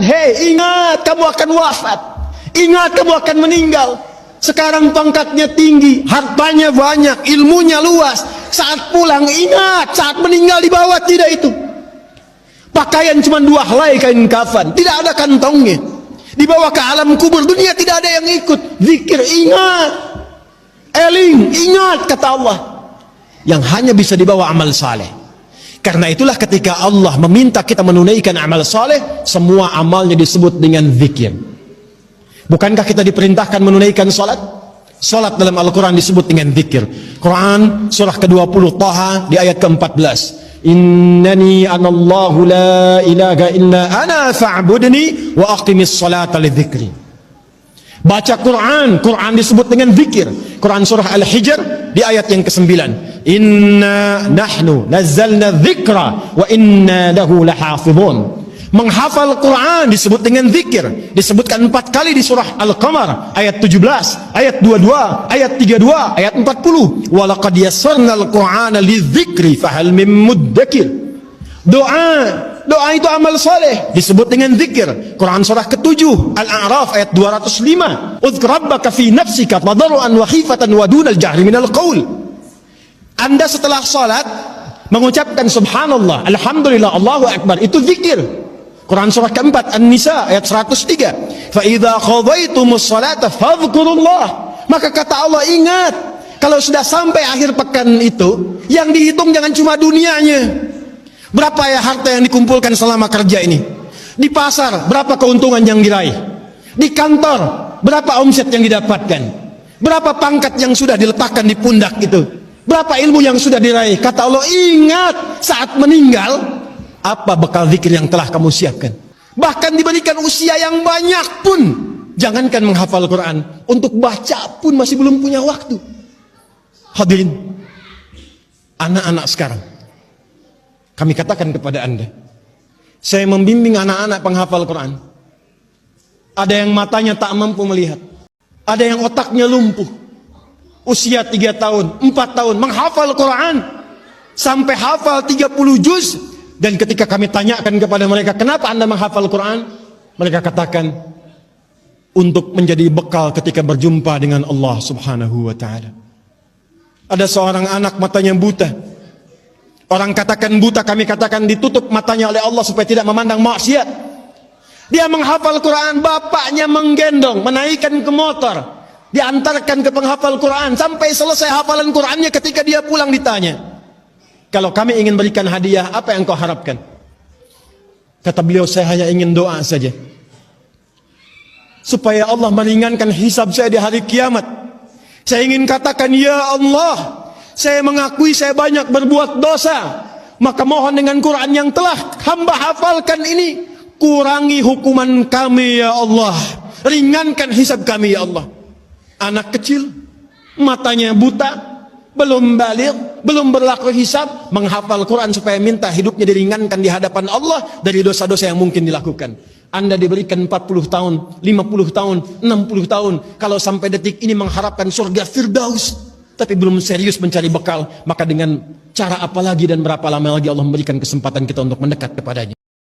Hei, ingat kamu akan wafat. Ingat kamu akan meninggal. Sekarang pangkatnya tinggi, hartanya banyak, ilmunya luas. Saat pulang ingat, saat meninggal dibawa tidak itu. Pakaian cuma 2 helai kain kafan, tidak ada kantongnya. Dibawa ke alam kubur, dunia tidak ada yang ikut. Zikir, ingat. Eling, ingat kata Allah. Yang hanya bisa dibawa amal saleh. Karena itulah ketika Allah meminta kita menunaikan amal saleh, semua amalnya disebut dengan zikir. Bukankah kita diperintahkan menunaikan salat? Salat dalam Al-Quran disebut dengan zikir. Quran surah ke-20 Taha di ayat ke-14. Innani anallahu la ilaha illa ana fa'budni wa aqimis salata li dzikri. Baca Quran, Quran disebut dengan zikir. Quran surah Al-Hijr di ayat yang ke-9. Inna nahnu nazzalna dzikra wa inna lahu lahafizun. Menghafal Quran disebut dengan zikir. Disebutkan 4 kali di surah Al-Qamar ayat 17, ayat 22, ayat 32, ayat 40. Wa laqad yassarnal Qur'ana lidzikri fahal mim muddakir. Doa itu amal saleh disebut dengan zikir. Quran surah ke-7 Al-A'raf ayat 205. Udzkur rabbaka fi nafsika tadarruan wa khifatan wa dunal jahri minal qaul. Anda setelah salat mengucapkan subhanallah, alhamdulillah, Allahu akbar, itu zikir. Quran surah ke-4 An-Nisa ayat 103. Fa idza qadaytumus salata fadhkurullah. Maka kata Allah, ingat, kalau sudah sampai akhir pekan itu, yang dihitung jangan cuma dunianya. Berapa ya harta yang dikumpulkan selama kerja ini? Di pasar berapa keuntungan yang diraih? Di kantor berapa omset yang didapatkan? Berapa pangkat yang sudah diletakkan di pundak itu? Berapa ilmu yang sudah diraih? Kata Allah, ingat saat meninggal apa bekal zikir yang telah kamu siapkan. Bahkan diberikan usia yang banyak pun, jangankan menghafal Quran, untuk baca pun masih belum punya waktu. Hadirin, anak-anak sekarang, kami katakan kepada Anda, saya membimbing anak-anak penghafal Quran. Ada yang matanya tak mampu melihat, ada yang otaknya lumpuh. Usia 3 tahun, 4 tahun menghafal Quran sampai hafal 30 juz. Dan ketika kami tanyakan kepada mereka, kenapa Anda menghafal Quran? Mereka katakan, untuk menjadi bekal ketika berjumpa dengan Allah subhanahu wa ta'ala. Ada seorang anak matanya buta. Orang katakan buta, kami katakan ditutup matanya oleh Allah supaya tidak memandang maksiat. Dia menghafal Quran, bapaknya menggendong, menaikkan ke motor, diantarkan ke penghafal Quran. Sampai selesai hafalan Qurannya, ketika dia pulang ditanya, kalau kami ingin berikan hadiah, apa yang kau harapkan? Kata beliau, saya hanya ingin doa saja, supaya Allah meringankan hisab saya di hari kiamat. Saya ingin katakan, ya Allah, saya mengakui saya banyak berbuat dosa. Maka mohon dengan Quran yang telah hamba hafalkan ini, kurangi hukuman kami ya Allah. Ringankan hisab kami ya Allah. Anak kecil, matanya buta, belum balik, belum berlaku hisab, menghafal Quran supaya minta hidupnya diringankan di hadapan Allah dari dosa-dosa yang mungkin dilakukan. Anda diberikan 40 tahun, 50 tahun, 60 tahun, kalau sampai detik ini mengharapkan surga Firdaus, tapi belum serius mencari bekal, maka dengan cara apa lagi dan berapa lama lagi Allah memberikan kesempatan kita untuk mendekat kepadanya.